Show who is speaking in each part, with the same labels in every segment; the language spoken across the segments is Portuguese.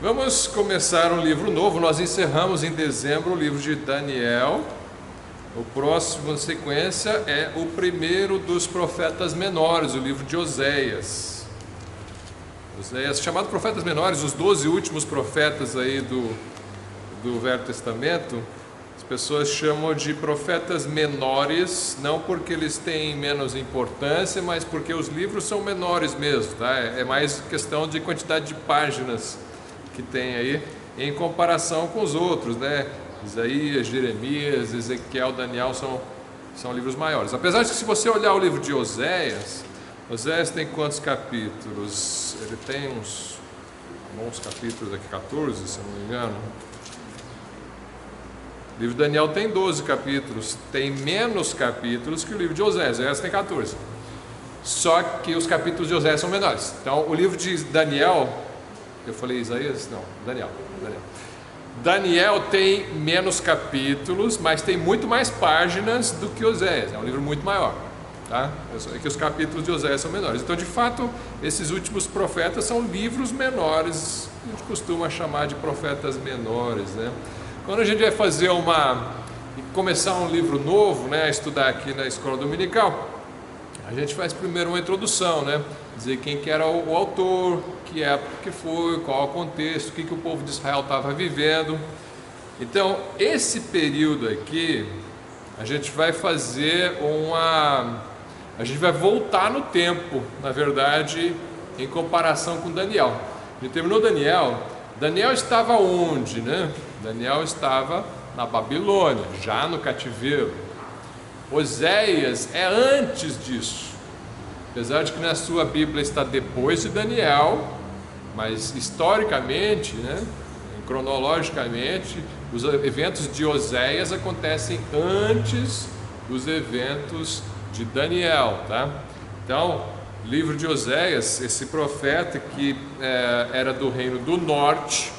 Speaker 1: Vamos começar um livro novo. Nós encerramos em dezembro o livro de Daniel. O próximo em sequência é o primeiro dos profetas menores, o livro de Oséias. Oséias, chamado profetas menores, os 12 últimos profetas aí do Velho Testamento. As pessoas chamam de profetas menores, não porque eles têm menos importância, mas porque os livros são menores mesmo, tá? É mais questão de quantidade de páginas que tem aí em comparação com os outros, né? Isaías, Jeremias, Ezequiel, Daniel são livros maiores. Apesar de que, se você olhar o livro de Oséias tem quantos capítulos? Ele tem uns bons capítulos aqui, 14, se eu não me engano. O livro de Daniel tem 12 capítulos, tem menos capítulos que o livro de Oséias. Oséias tem 14. Só que os capítulos de Oséias são menores. Então, o livro de Daniel, eu falei Isaías? Não, Daniel. Daniel tem menos capítulos, mas tem muito mais páginas do que Oséias. É um livro muito maior, tá? É que os capítulos de Oséias são menores. Então, de fato, esses últimos profetas são livros menores. A gente costuma chamar de profetas menores, né? Quando a gente vai começar um livro novo, né, estudar aqui na escola dominical, a gente faz primeiro uma introdução, né? Dizer quem que era o autor, que época que foi, qual o contexto, o que o povo de Israel estava vivendo. Então, esse período aqui, a gente vai a gente vai voltar no tempo, na verdade, em comparação com Daniel. A gente terminou Daniel estava onde, né? Daniel estava na Babilônia, já no cativeiro. Oséias é antes disso, apesar de que na sua Bíblia está depois de Daniel, mas historicamente, né, cronologicamente, os eventos de Oséias acontecem antes dos eventos de Daniel, tá? Então, livro de Oséias, esse profeta que era do reino do norte.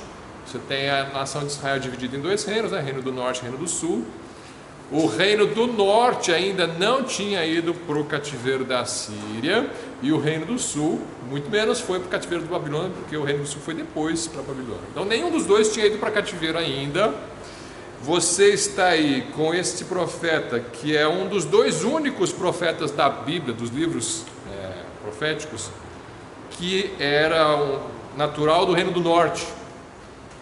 Speaker 1: Você tem a nação de Israel dividida em dois reinos, né? Reino do norte e reino do sul. O reino do norte ainda não tinha ido para o cativeiro da Síria, e o reino do sul, muito menos, foi para o cativeiro da Babilônia, porque o reino do sul foi depois para a Babilônia. Então, nenhum dos dois tinha ido para cativeiro ainda. Você está aí com este profeta, que é um dos dois únicos profetas da Bíblia, dos livros proféticos, que era natural do reino do norte.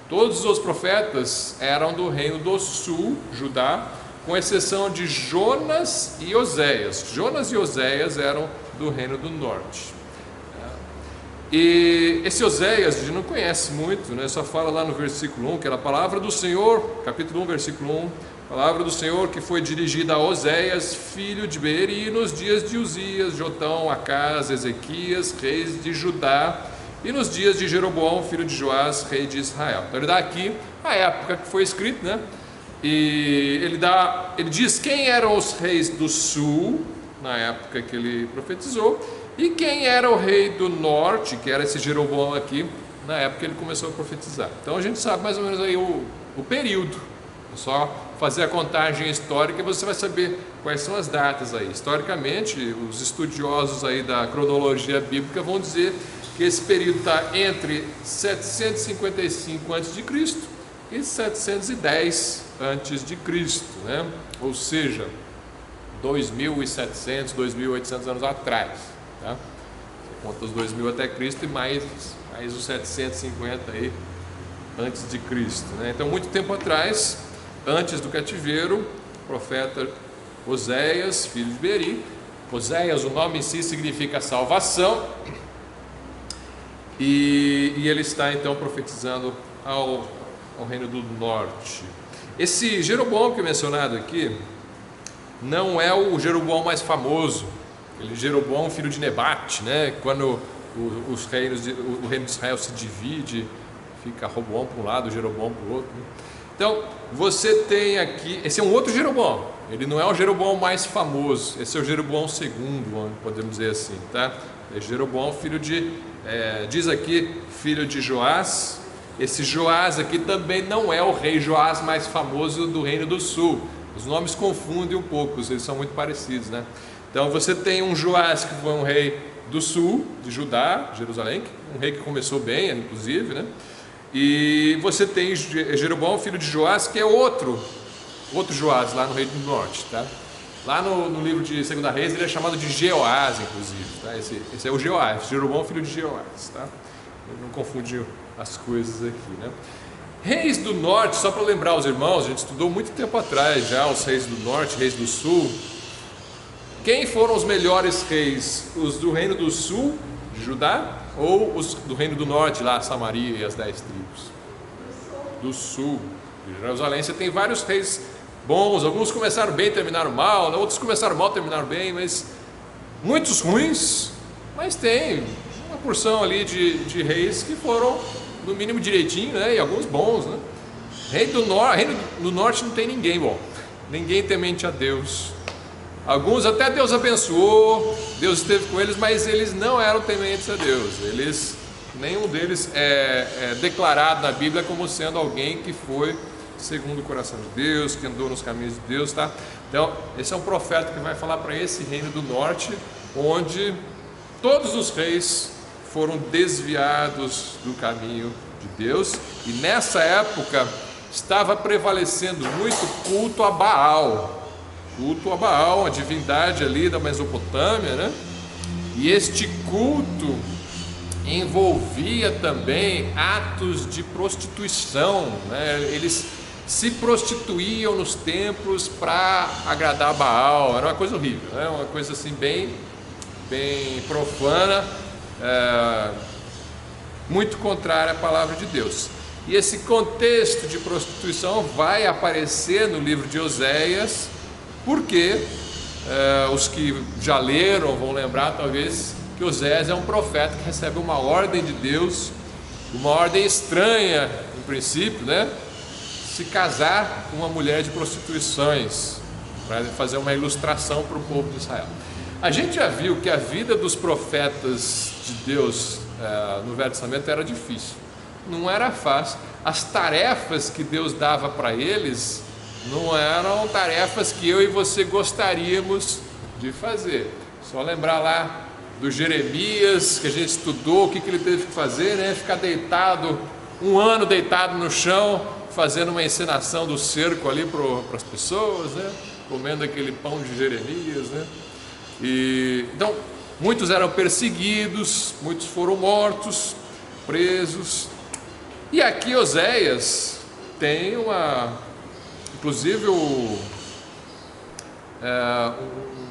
Speaker 1: Todos os profetas eram do reino do sul, Judá, com exceção de Jonas e Oséias. Jonas e Oséias eram do reino do norte. E esse Oséias a gente não conhece muito, né? Só fala lá no versículo 1, que era a palavra do Senhor, capítulo 1, versículo 1, palavra do Senhor que foi dirigida a Oséias, filho de Beeri, nos dias de Uzias, Jotão, Acás, Ezequias, reis de Judá, e nos dias de Jeroboão, filho de Joás, rei de Israel. Então ele dá aqui a época que foi escrito, né? E ele diz quem eram os reis do sul, na época que ele profetizou, e quem era o rei do norte, que era esse Jeroboão aqui, na época que ele começou a profetizar. Então a gente sabe mais ou menos aí o período. É só fazer a contagem histórica e você vai saber quais são as datas aí. Historicamente, os estudiosos aí da cronologia bíblica vão dizer que esse período está entre 755 a.C. e 710 a.C., né? Ou seja, 2.700, 2.800 anos atrás, tá? Você conta os 2.000 até Cristo e mais os 750 aí antes de Cristo, né? Então, muito tempo atrás, antes do cativeiro, o profeta Oséias, filho de Beeri. Oséias, o nome em si significa salvação. E ele está então profetizando ao reino do norte. Esse Jeroboão que é mencionado aqui não é o Jeroboão mais famoso, aquele Jeroboão filho de Nebate, né? Quando o reino de Israel se divide, fica Roboão para um lado, Jeroboão para o outro, né? Então você tem aqui, esse é um outro Jeroboão, ele não é o Jeroboão mais famoso, esse é o Jeroboão segundo, podemos dizer assim, tá? É Jeroboão filho diz aqui, filho de Joás. Esse Joás aqui também não é o rei Joás mais famoso do reino do sul. Os nomes confundem um pouco, eles são muito parecidos, né? Então você tem um Joás que foi um rei do sul, de Judá, Jerusalém, um rei que começou bem, inclusive, né? E você tem Jeroboão, filho de Joás, que é outro Joás lá no Reino do Norte, tá? Lá no livro de 2 Reis ele é chamado de Jeoás, inclusive, tá? Esse é o Jeoás, Jeroboão, filho de Jeoás, tá? Não confunde as coisas aqui, né? Reis do Norte, só para lembrar os irmãos, a gente estudou muito tempo atrás já os reis do Norte, reis do Sul. Quem foram os melhores reis? Os do Reino do Sul, de Judá, ou os do Reino do Norte, lá Samaria e as 10 tribos? Do Sul, de Jerusalém. Você tem vários reis bons, alguns começaram bem e terminaram mal, outros começaram mal e terminaram bem, mas muitos ruins, mas tem uma porção ali de reis que foram no mínimo direitinho, né? E alguns bons, né? Reino do Norte não tem ninguém bom, ninguém temente a Deus. Alguns até Deus abençoou, Deus esteve com eles, mas eles não eram tementes a Deus. Nenhum deles é declarado na Bíblia como sendo alguém que foi segundo o coração de Deus, que andou nos caminhos de Deus, tá? Então, esse é um profeta que vai falar para esse reino do norte, onde todos os reis foram desviados do caminho de Deus, e nessa época estava prevalecendo muito culto a Baal, a divindade ali da Mesopotâmia, né? E este culto envolvia também atos de prostituição, né? Eles se prostituíam nos templos para agradar Baal, era uma coisa horrível, né? Uma coisa assim bem profana, muito contrária à palavra de Deus. E esse contexto de prostituição vai aparecer no livro de Oséias, porque os que já leram vão lembrar talvez que Oséias é um profeta que recebe uma ordem de Deus, uma ordem estranha em princípio, né? Se casar com uma mulher de prostituições, para fazer uma ilustração para o povo de Israel. A gente já viu que a vida dos profetas de Deus no Velho Testamento era difícil, não era fácil. As tarefas que Deus dava para eles não eram tarefas que eu e você gostaríamos de fazer. Só lembrar lá do Jeremias, que a gente estudou, o que ele teve que fazer, né? Ficar deitado, um ano deitado no chão, fazendo uma encenação do cerco ali para as pessoas, né? Comendo aquele pão de Jeremias, né? Então, muitos eram perseguidos, muitos foram mortos, presos. E aqui Oséias tem inclusive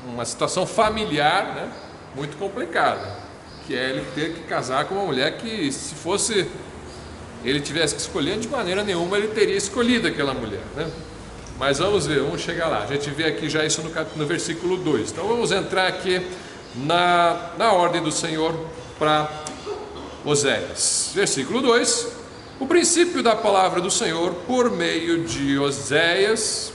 Speaker 1: uma situação familiar, né, muito complicada, que é ele ter que casar com uma mulher que, se fosse ele tivesse que escolher, de maneira nenhuma ele teria escolhido aquela mulher, né? Mas vamos ver, vamos chegar lá. A gente vê aqui já isso no versículo 2. Então vamos entrar aqui na ordem do Senhor para Oséias. Versículo 2: o princípio da palavra do Senhor por meio de Oséias.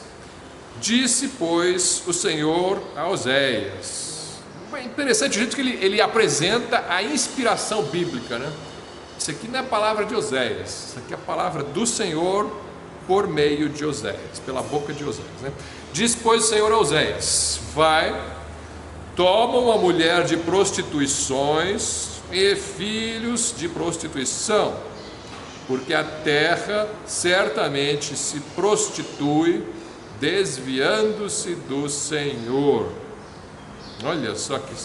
Speaker 1: Disse, pois, o Senhor a Oséias. É interessante o jeito que ele apresenta a inspiração bíblica, né? Isso aqui não é a palavra de Oséias, isso aqui é a palavra do Senhor por meio de Oséias, pela boca de Oséias, né? Diz, pois, o Senhor a Oséias: vai, toma uma mulher de prostituições e filhos de prostituição, porque a terra certamente se prostitui, desviando-se do Senhor. Olha só que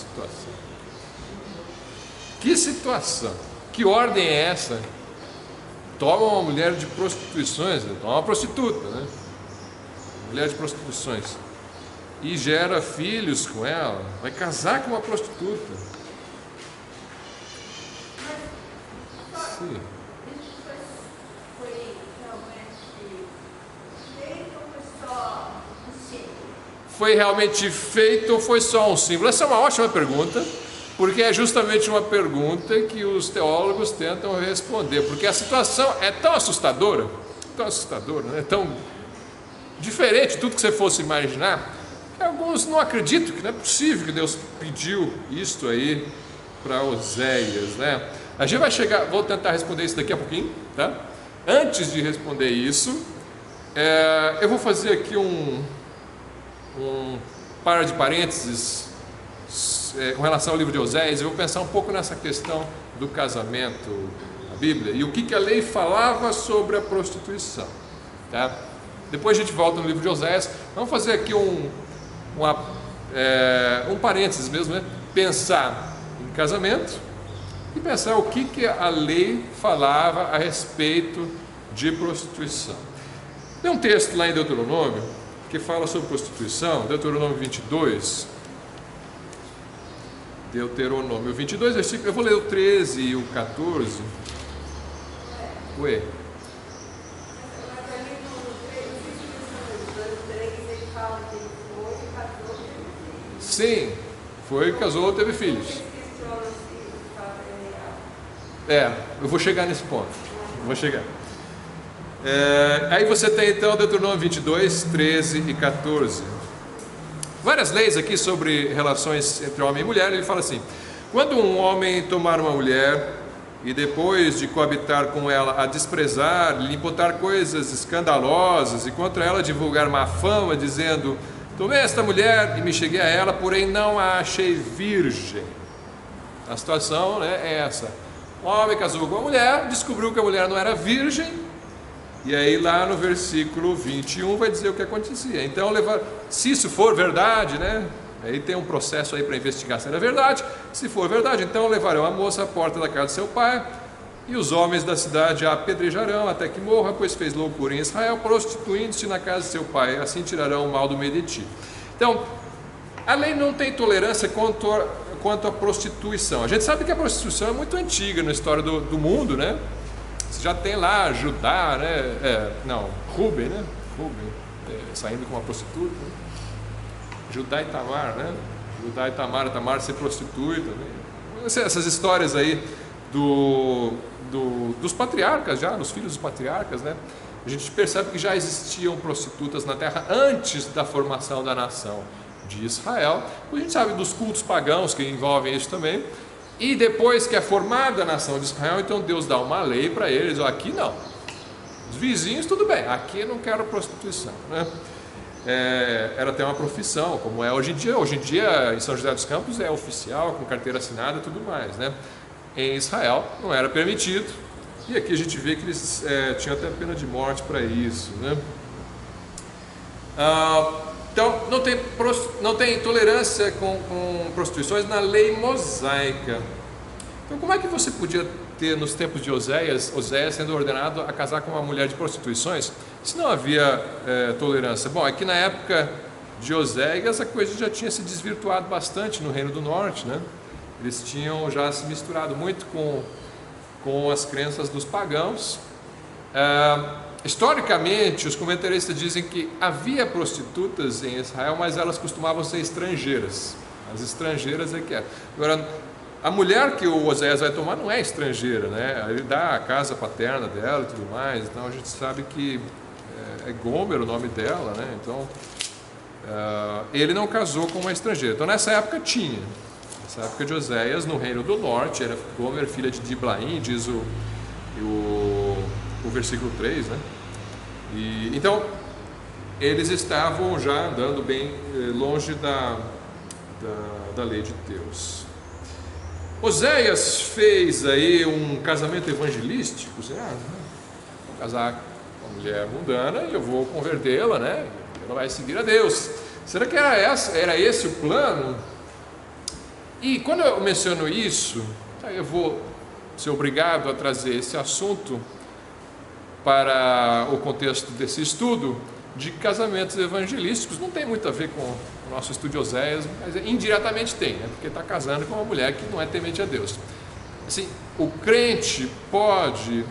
Speaker 1: situação, que ordem é essa? Toma uma mulher de prostituições, toma uma prostituta, né? Mulher de prostituições, e gera filhos com ela, vai casar com uma prostituta. Sim. Foi realmente feito ou foi só um símbolo? Essa é uma ótima pergunta, porque é justamente uma pergunta que os teólogos tentam responder, porque a situação é tão assustadora, né? Tão diferente de tudo que você fosse imaginar, que alguns não acreditam que não é possível que Deus pediu isto aí para Oséias, né? A gente vai chegar, vou tentar responder isso daqui a pouquinho, tá? Antes de responder isso, eu vou fazer aqui um par de parênteses com relação ao livro de Oséias. Eu vou pensar um pouco nessa questão do casamento Bíblia e o que a lei falava sobre a prostituição. Tá? Depois a gente volta no livro de Oséias. Vamos fazer aqui um parênteses mesmo, né? Pensar em casamento e pensar o que a lei falava a respeito de prostituição. Tem um texto lá em Deuteronômio que fala sobre prostituição, Deuteronômio 22. Deuteronômio 22, versículo, eu vou ler o 13 e o 14. Ué. Sim, foi, casou, teve filhos. Eu vou chegar nesse ponto. Aí você tem então Deuteronômio 22, 13 e 14. Várias leis aqui sobre relações entre homem e mulher. Ele fala assim: quando um homem tomar uma mulher e depois de coabitar com ela a desprezar, lhe imputar coisas escandalosas e contra ela divulgar má fama, dizendo: tomei esta mulher e me cheguei a ela, porém não a achei virgem. A situação, né, é essa: o homem casou com a mulher, descobriu que a mulher não era virgem. E aí lá no versículo 21 vai dizer o que acontecia. Então, se isso for verdade, né? Aí tem um processo aí para investigar se era verdade. Se for verdade, então levarão a moça à porta da casa de seu pai, e os homens da cidade a apedrejarão até que morra, pois fez loucura em Israel, prostituindo-se na casa de seu pai. Assim tirarão o mal do meio de ti. Então, a lei não tem tolerância quanto à prostituição. A gente sabe que a prostituição é muito antiga na história do mundo, né? Você já tem lá Judá, né? Ruben, né? Saindo com uma prostituta. Né? Judá e Tamar, né? Judá e Tamar se prostitui também. Essas histórias aí dos patriarcas já, dos filhos dos patriarcas, né? A gente percebe que já existiam prostitutas na terra antes da formação da nação de Israel. A gente sabe dos cultos pagãos que envolvem isso também. E depois que é formada a nação de Israel, então Deus dá uma lei para eles: aqui não, os vizinhos tudo bem, aqui eu não quero prostituição, né? Era até uma profissão, como é hoje em dia. Hoje em dia em São José dos Campos é oficial, com carteira assinada e tudo mais, né? Em Israel não era permitido, e aqui a gente vê que eles tinham até pena de morte para isso, né? Então, não tem tolerância com prostituições na lei mosaica. Então, como é que você podia ter, nos tempos de Oséias sendo ordenado a casar com uma mulher de prostituições, se não havia tolerância? Bom, aqui na época de Oséias a coisa já tinha se desvirtuado bastante no Reino do Norte, né? Eles tinham já se misturado muito com as crenças dos pagãos. Historicamente, os comentaristas dizem que havia prostitutas em Israel, mas elas costumavam ser estrangeiras. As estrangeiras é que é. Agora, a mulher que o Oséias vai tomar não é estrangeira, né? Ele dá a casa paterna dela e tudo mais. Então a gente sabe que é Gomer o nome dela, né? Então ele não casou com uma estrangeira. Então nessa época tinha. Nessa época de Oséias, no Reino do Norte, era Gomer, filha de Diblaim, diz o versículo 3, né? Então eles estavam já andando bem longe da lei de Deus. Oséias fez aí um casamento evangelístico, vou casar com uma mulher mundana e eu vou convertê-la, né? Ela vai seguir a Deus. Será que era esse o plano? E quando eu menciono isso, eu vou ser obrigado a trazer esse assunto para o contexto desse estudo de casamentos evangelísticos. Não tem muito a ver com o nosso estudo de Oséias, mas indiretamente tem, né? Porque está casando com uma mulher que não é temente a Deus. Assim, o crente pode,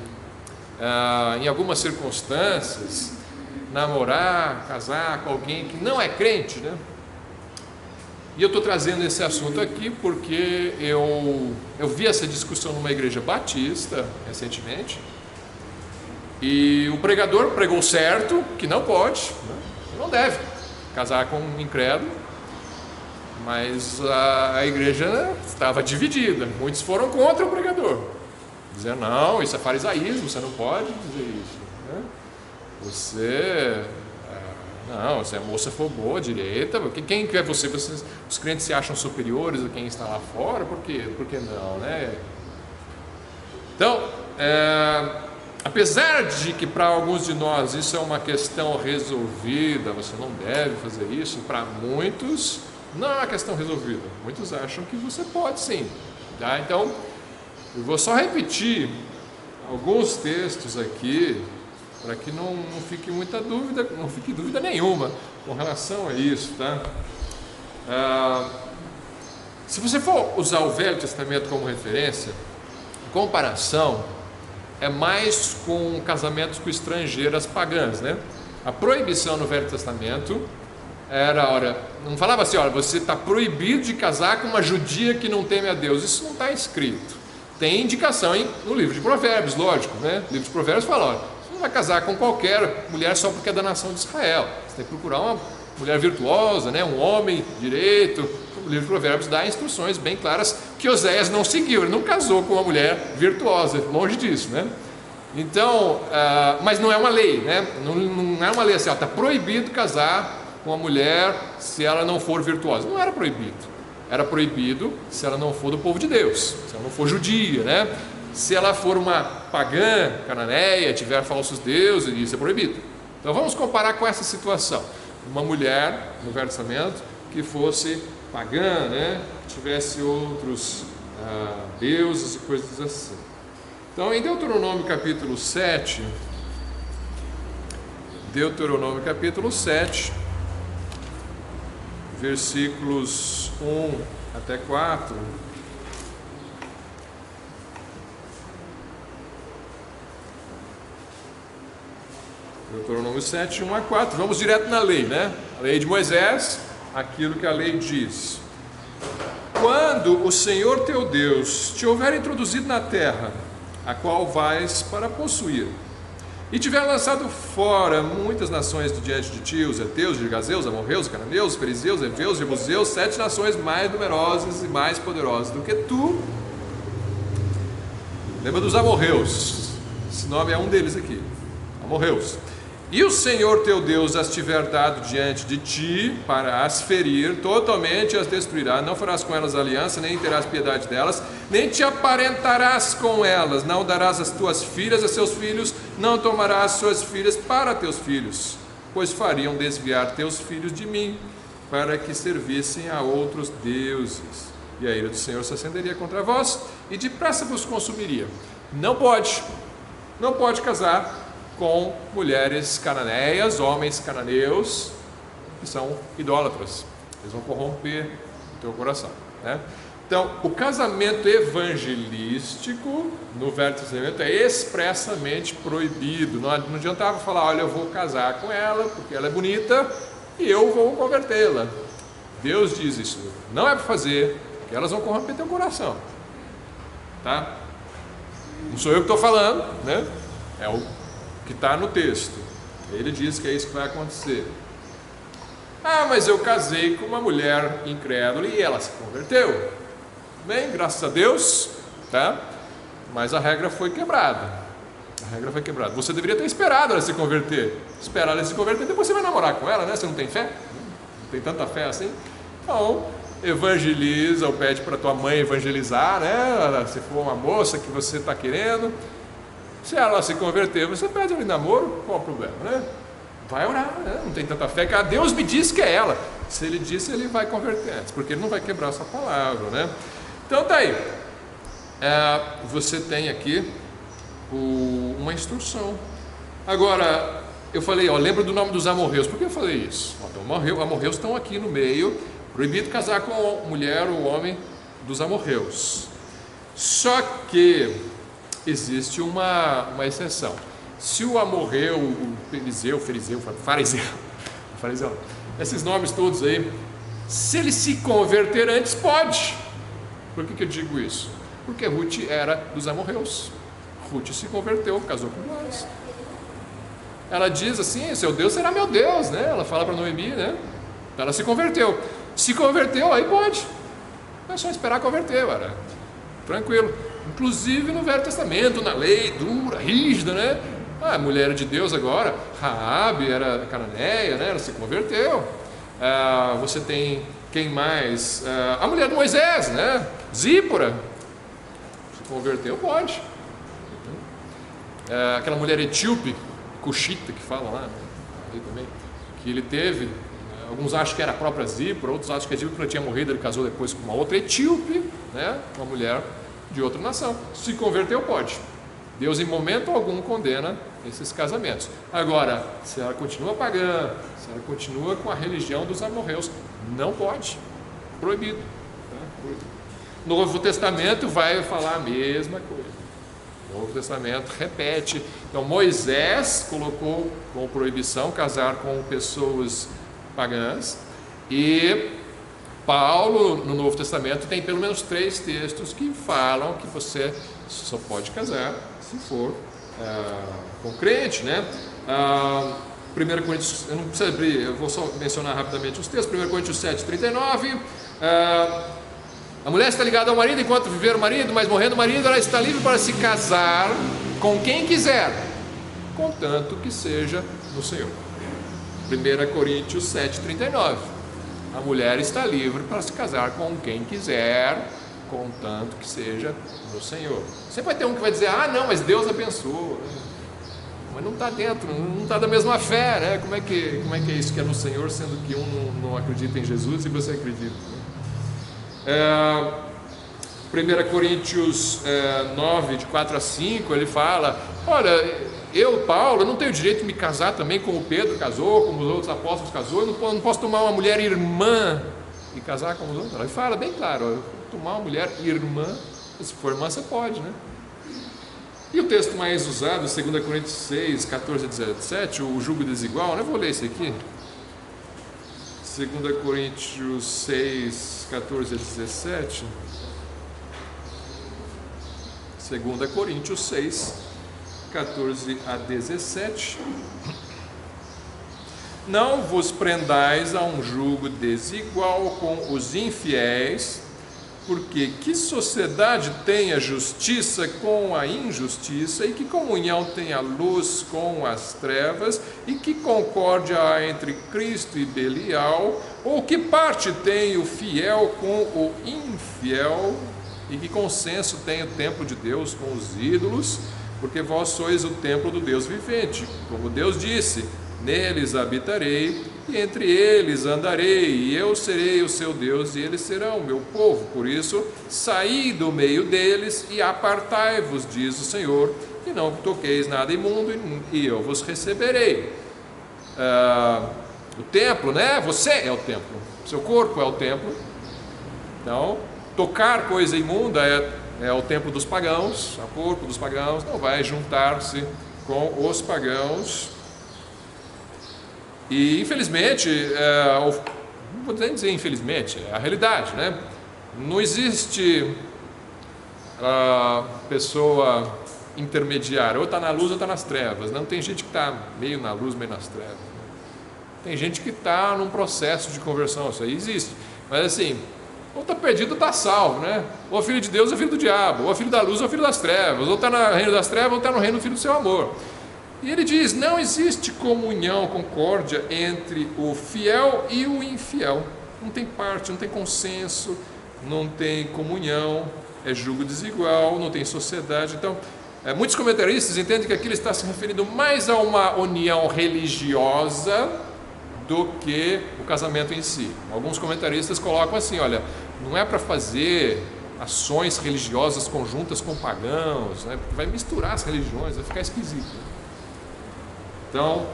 Speaker 1: em algumas circunstâncias, namorar, casar com alguém que não é crente, né? E eu estou trazendo esse assunto aqui porque eu vi essa discussão numa igreja batista recentemente, e o pregador pregou certo que não pode, né? Não deve casar com um incrédulo, mas a igreja estava dividida. Muitos foram contra o pregador, dizendo: não, isso é farisaísmo, você não pode dizer isso, né? Você é moça for boa, direita, quem é você? Os crentes se acham superiores a quem está lá fora, por que não, né? Então, apesar de que para alguns de nós isso é uma questão resolvida, você não deve fazer isso, para muitos não é uma questão resolvida. Muitos acham que você pode sim. Tá? Então, eu vou só repetir alguns textos aqui, para que não fique muita dúvida, não fique dúvida nenhuma com relação a isso. Tá? Se você for usar o Velho Testamento como referência, comparação é mais com casamentos com estrangeiras pagãs, né? A proibição no Velho Testamento era, olha, não falava assim, olha, você está proibido de casar com uma judia que não teme a Deus. Isso não está escrito. Tem indicação no livro de Provérbios, lógico, né? O livro de Provérbios fala, olha, você não vai casar com qualquer mulher só porque é da nação de Israel. Você tem que procurar uma mulher virtuosa, né? Um homem direito. O livro de Provérbios dá instruções bem claras que Oséias não seguiu. Ele não casou com uma mulher virtuosa, longe disso, né? Então, mas não é uma lei, né? Não é uma lei assim, está proibido casar com uma mulher se ela não for virtuosa. Não era proibido. Era proibido se ela não for do povo de Deus, se ela não for judia, né? Se ela for uma pagã, cananeia, tiver falsos deuses, isso é proibido. Então vamos comparar com essa situação. Uma mulher no Velho Testamento que fosse pagã, né? Que tivesse outros deuses e coisas assim. Então em Deuteronômio capítulo 7, versículos 1 até 4. Deuteronômio 7, 1 a 4. Vamos direto na lei, né? A lei de Moisés, aquilo que a lei diz. Quando o Senhor teu Deus te houver introduzido na terra, a qual vais para possuir, e tiver lançado fora muitas nações de diante de ti, os heteus, girgazeus, amorreus, cananeus, perizeus, heveus, jebuseus, 7 nações mais numerosas e mais poderosas do que tu. Lembra dos amorreus? Esse nome é um deles aqui, amorreus. E o Senhor teu Deus as tiver dado diante de ti para as ferir, totalmente as destruirá. Não farás com elas aliança, nem terás piedade delas, nem te aparentarás com elas. Não darás as tuas filhas a seus filhos, não tomarás suas filhas para teus filhos, pois fariam desviar teus filhos de mim, para que servissem a outros deuses. E a ira do Senhor se acenderia contra vós, e depressa vos consumiria. Não pode casar com mulheres cananeias, homens cananeus, que são idólatras. Eles vão corromper o teu coração, né? Então, o casamento evangelístico no Velho Testamento é expressamente proibido. Não adiantava falar, olha, eu vou casar com ela porque ela é bonita e eu vou convertê-la. Deus diz isso, não é para fazer, porque elas vão corromper teu coração, tá? Não sou eu que estou falando, né? É o que está no texto. Ele diz que é isso que vai acontecer. Mas eu casei com uma mulher incrédula e ela se converteu. Bem, graças a Deus, tá? Mas a regra foi quebrada. Você deveria ter esperado ela se converter. Esperar ela se converter, depois você vai namorar com ela, né? Você não tem fé? Não tem tanta fé assim? Então, evangeliza ou pede para tua mãe evangelizar, né? Se for uma moça que você está querendo. Se ela se converter, você pede ela em namoro, qual o problema, né? Vai orar, né? Não tem tanta fé que Deus me disse que é ela. Se ele disse, ele vai converter antes, porque ele não vai quebrar essa palavra, né? Então tá aí. Você tem aqui uma instrução. Agora, eu falei, lembra do nome dos amorreus. Por que eu falei isso? Então, amorreus estão aqui no meio. Proibido casar com mulher ou homem dos amorreus. Só que existe uma exceção. Se o amorreu, o fariseu, esses nomes todos aí, se ele se converter antes, pode. Por que eu digo isso? Porque Ruth era dos amorreus. Ruth se converteu, casou com Boaz. Ela diz assim, seu Deus será meu Deus, né? Ela fala para Noemi, né? Ela se converteu. Se converteu, aí pode. É só esperar converter, cara. Tranquilo. Inclusive no Velho Testamento, na lei dura, rígida, né? A mulher de Deus agora, Raabe era cananeia, né? Ela se converteu. Você tem quem mais? A mulher de Moisés, né? Zípora. Se converteu, pode. aquela mulher etíope, Cuxita, que fala lá, né? Também, que ele teve, alguns acham que era a própria Zípora, outros acham que a Zípora tinha morrido, ele casou depois com uma outra etíope, né? Uma mulher de outra nação. Se converteu, pode. Deus em momento algum condena esses casamentos. Agora, se ela continua pagã, se ela continua com a religião dos amorreus, não pode. Proibido. Né? No Novo Testamento vai falar a mesma coisa. O Novo Testamento repete. Então Moisés colocou como proibição casar com pessoas pagãs, e Paulo no Novo Testamento tem pelo menos 3 textos que falam que você só pode casar se for com crente, né? 1 Coríntios, eu não preciso abrir, eu vou só mencionar rapidamente os textos. 1 Coríntios 7:39, a mulher está ligada ao marido enquanto viver o marido, mas morrendo o marido, ela está livre para se casar com quem quiser, contanto que seja no Senhor. 1 Coríntios 7:39, a mulher está livre para se casar com quem quiser, contanto que seja no Senhor. Sempre vai ter um que vai dizer, não, mas Deus abençoou, mas não está dentro, não está da mesma fé, né? Como é que é isso que é no Senhor, sendo que um não acredita em Jesus e você acredita, né? 1 Coríntios 9, de 4 a 5, ele fala, olha, eu, Paulo, não tenho direito de me casar também como Pedro casou, como os outros apóstolos casou, eu não posso tomar uma mulher irmã e casar com os outros. Ele fala bem claro, tomar uma mulher irmã, se for irmã você pode, né? E o texto mais usado, 2 Coríntios 6, 14 a 17, o jugo desigual, eu vou ler esse aqui. 2 Coríntios 6, 14 a 17. 2 Coríntios 6, 14 a 17. Não vos prendais a um jugo desigual com os infiéis, porque que sociedade tem a justiça com a injustiça, e que comunhão tem a luz com as trevas, e que concórdia há entre Cristo e Belial, ou que parte tem o fiel com o infiel, e que consenso tem o templo de Deus com os ídolos, porque vós sois o templo do Deus vivente, como Deus disse, neles habitarei, e entre eles andarei, e eu serei o seu Deus, e eles serão o meu povo. Por isso, saí do meio deles e apartai-vos, diz o Senhor, e não toqueis nada imundo, e eu vos receberei. O templo, né? Você é o templo, seu corpo é o templo. Então, tocar coisa imunda é o templo dos pagãos, o corpo dos pagãos, não vai juntar-se com os pagãos. E infelizmente, não vou nem dizer infelizmente, é a realidade, né? Não existe pessoa intermediária, ou está na luz ou está nas trevas. Não tem gente que está meio na luz, meio nas trevas. Tem gente que está num processo de conversão, isso aí existe. Mas assim, ou está perdido ou está salvo, né? Ou é filho de Deus ou é filho do diabo, ou é filho da luz ou é filho das trevas, ou está no reino das trevas ou está no reino do filho do seu amor. E ele diz, não existe comunhão, concórdia entre o fiel e o infiel. Não tem parte, não tem consenso, não tem comunhão, é jugo desigual, não tem sociedade. Então, muitos comentaristas entendem que aqui ele está se referindo mais a uma união religiosa do que o casamento em si. Alguns comentaristas colocam assim, olha, não é para fazer ações religiosas conjuntas com pagãos, né? Porque vai misturar as religiões, vai ficar esquisito. Então,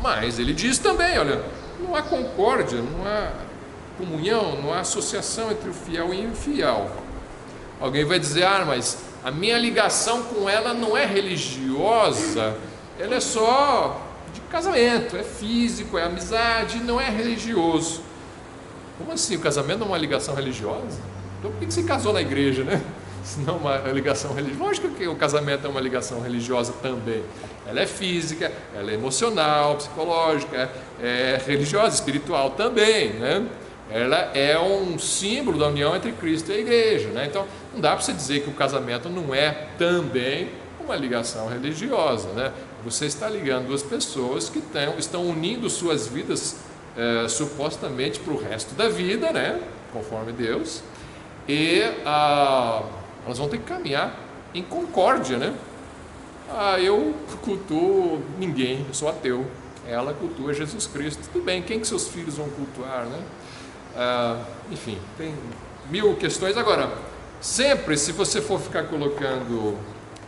Speaker 1: mas ele diz também, olha, não há concórdia, não há comunhão, não há associação entre o fiel e o infiel. Alguém vai dizer, mas a minha ligação com ela não é religiosa, ela é só de casamento, é físico, é amizade, não é religioso. Como assim? O casamento não é uma ligação religiosa? Então por que você casou na igreja, né? Se não uma ligação religiosa. Lógico que o casamento é uma ligação religiosa também. Ela é física, ela é emocional, psicológica, é religiosa, espiritual também, né? Ela é um símbolo da união entre Cristo e a igreja, né? Então não dá para você dizer que o casamento não é também uma ligação religiosa, né? Você está ligando duas pessoas que estão unindo suas vidas supostamente para o resto da vida, né? Conforme Deus, e elas vão ter que caminhar em concórdia, né? Eu cultuo ninguém, eu sou ateu. Ela cultua Jesus Cristo. Tudo bem, quem que seus filhos vão cultuar, né? Enfim, tem mil questões. Agora, sempre, se você for ficar colocando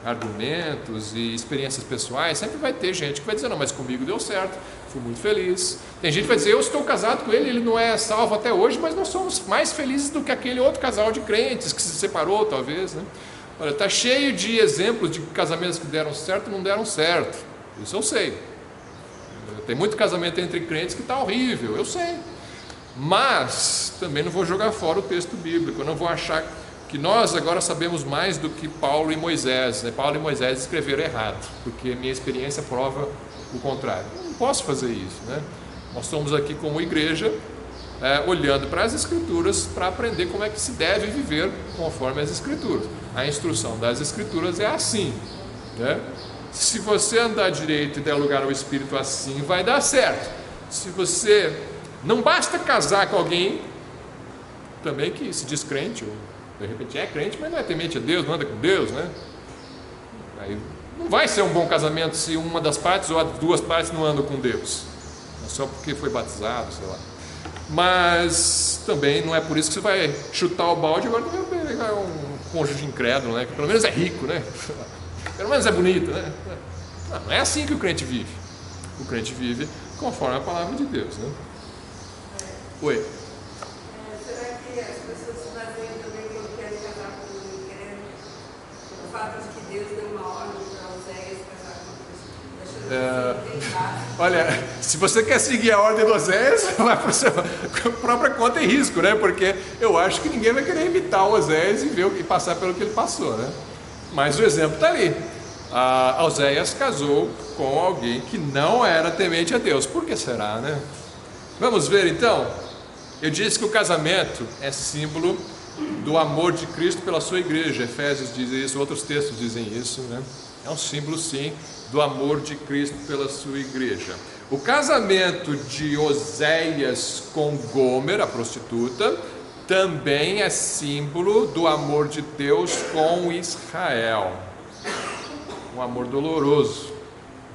Speaker 1: argumentos e experiências pessoais, sempre vai ter gente que vai dizer, não, mas comigo deu certo, fui muito feliz. Tem gente que vai dizer, eu estou casado com ele, ele não é salvo até hoje, mas nós somos mais felizes do que aquele outro casal de crentes que se separou, talvez, né? Olha, está cheio de exemplos de casamentos que deram certo e não deram certo. Isso eu sei. Tem muito casamento entre crentes que está horrível, eu sei. Mas também não vou jogar fora o texto bíblico, eu não vou achar que nós agora sabemos mais do que Paulo e Moisés, né? Paulo e Moisés escreveram errado, porque minha experiência prova o contrário. Eu não posso fazer isso, né? Nós estamos aqui como igreja, olhando para as Escrituras para aprender como é que se deve viver conforme as Escrituras. A instrução das Escrituras é assim, né? Se você andar direito e der lugar ao Espírito assim, vai dar certo. Se você... Não basta casar com alguém também que se diz crente, ou de repente é crente, mas não é temente a Deus, não anda com Deus, né? Aí não vai ser um bom casamento se uma das partes ou as duas partes não andam com Deus. É só porque foi batizado, sei lá. Mas também não é por isso que você vai chutar o balde e agora vai pegar um cônjuge incrédulo, né? Que pelo menos é rico, né? Pelo menos é bonito, né? Não é assim que o crente vive. O crente vive conforme a palavra de Deus, né? Oi.
Speaker 2: Será que as pessoas se baseiam também quando querem casar com um incrédulo? O fato de que Deus deu uma ordem para Oséias casar com uma pessoa?
Speaker 1: Olha, se você quer seguir a ordem do Oséias, vai por sua própria conta e risco, né? Porque eu acho que ninguém vai querer imitar o Oséias e passar pelo que ele passou, né? Mas o exemplo está ali. Oséias casou com alguém que não era temente a Deus. Por que será, né? Vamos ver então. Eu disse que o casamento é símbolo do amor de Cristo pela sua igreja. Efésios diz isso, outros textos dizem isso, né? É um símbolo, sim, do amor de Cristo pela sua igreja. O casamento de Oséias com Gomer, a prostituta, também é símbolo do amor de Deus com Israel. Um amor doloroso,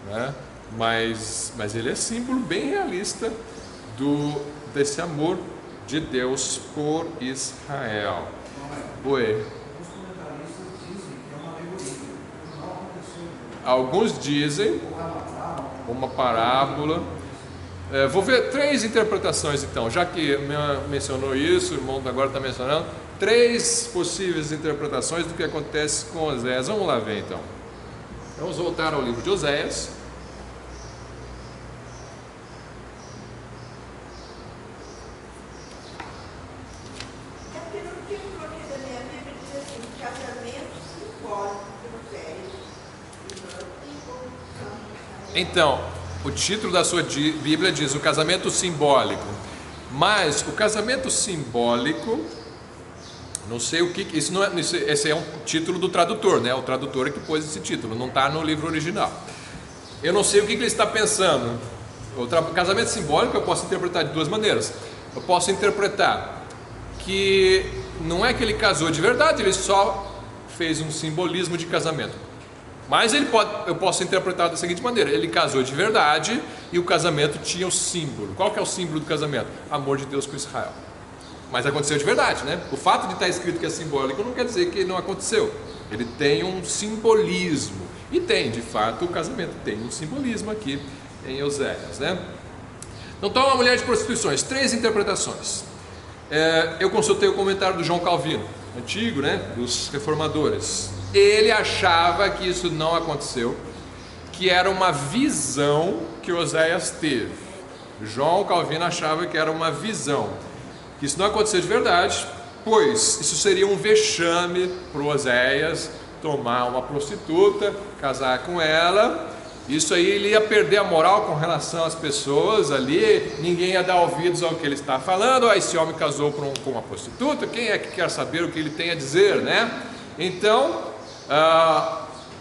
Speaker 1: né? Mas ele é símbolo bem realista desse amor de Deus por Israel. Oi. Alguns dizem uma parábola. Vou ver 3 interpretações então, já que mencionou isso, o irmão agora está mencionando, 3 possíveis interpretações do que acontece com Oséias. Vamos lá ver então. Vamos voltar ao livro de Oséias. Então, o título da sua Bíblia diz o casamento simbólico, mas o casamento simbólico, não sei o que, isso não é, esse é um título do tradutor, né? O tradutor é que pôs esse título, não está no livro original. Eu não sei o que ele está pensando. O casamento simbólico eu posso interpretar de 2 maneiras. Eu posso interpretar que não é que ele casou de verdade, ele só fez um simbolismo de casamento. Mas eu posso interpretar da seguinte maneira: ele casou de verdade e o casamento tinha o símbolo. Qual que é o símbolo do casamento? Amor de Deus com Israel. Mas aconteceu de verdade, né? O fato de estar escrito que é simbólico não quer dizer que não aconteceu. Ele tem um simbolismo. E tem, de fato, o casamento tem um simbolismo aqui em Oséias, né? Então, uma mulher de prostituições, 3 interpretações. Eu consultei o comentário do João Calvino, antigo, né? Dos reformadores. Ele achava que isso não aconteceu, que era uma visão que Oséias teve. João Calvino achava que era uma visão, que isso não aconteceu de verdade, pois isso seria um vexame para Oséias tomar uma prostituta, casar com ela. Isso aí ele ia perder a moral com relação às pessoas ali, ninguém ia dar ouvidos ao que ele está falando. Esse homem casou com uma prostituta, quem é que quer saber o que ele tem a dizer, né? Então,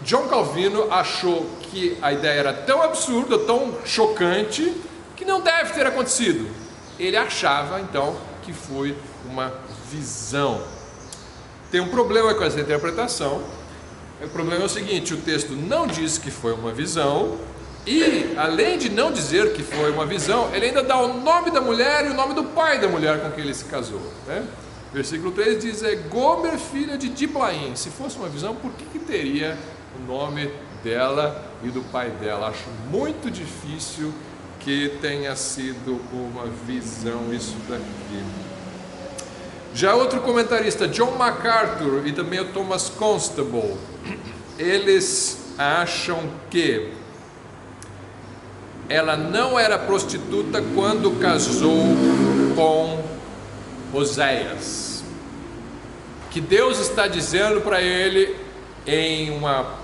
Speaker 1: João Calvino achou que a ideia era tão absurda, tão chocante, que não deve ter acontecido. Ele achava então que foi uma visão. Tem um problema com essa interpretação, O problema é o seguinte: o texto não diz que foi uma visão, e além de não dizer que foi uma visão, ele ainda dá o nome da mulher e o nome do pai da mulher com quem ele se casou, né? Versículo 3 diz: Gomer, filha de Diblaim. Se fosse uma visão, por que teria o nome dela e do pai dela? Acho muito difícil que tenha sido uma visão isso daqui. Já outro comentarista, John MacArthur, e também o Thomas Constable, eles acham que ela não era prostituta quando casou com Oséias, que Deus está dizendo para ele em uma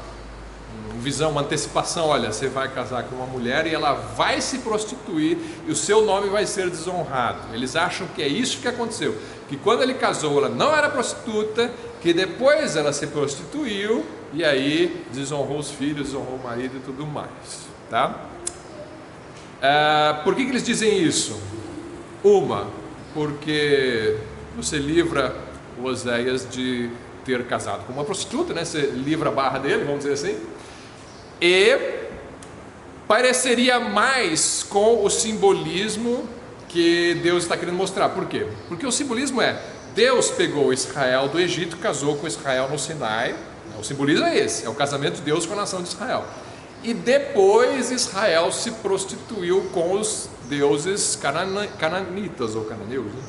Speaker 1: visão, uma antecipação: olha, você vai casar com uma mulher e ela vai se prostituir e o seu nome vai ser desonrado. Eles acham que é isso que aconteceu, que quando ele casou ela não era prostituta, que depois ela se prostituiu e aí desonrou os filhos, desonrou o marido e tudo mais, tá? Por que eles dizem isso? Porque você livra o Oséias de ter casado com uma prostituta, né? Você livra a barra dele, vamos dizer assim. E pareceria mais com o simbolismo que Deus está querendo mostrar. Por quê? Porque o simbolismo é: Deus pegou Israel do Egito, casou com Israel no Sinai. O simbolismo é esse, é o casamento de Deus com a nação de Israel. E depois Israel se prostituiu com os deuses cananitas ou cananeus, né?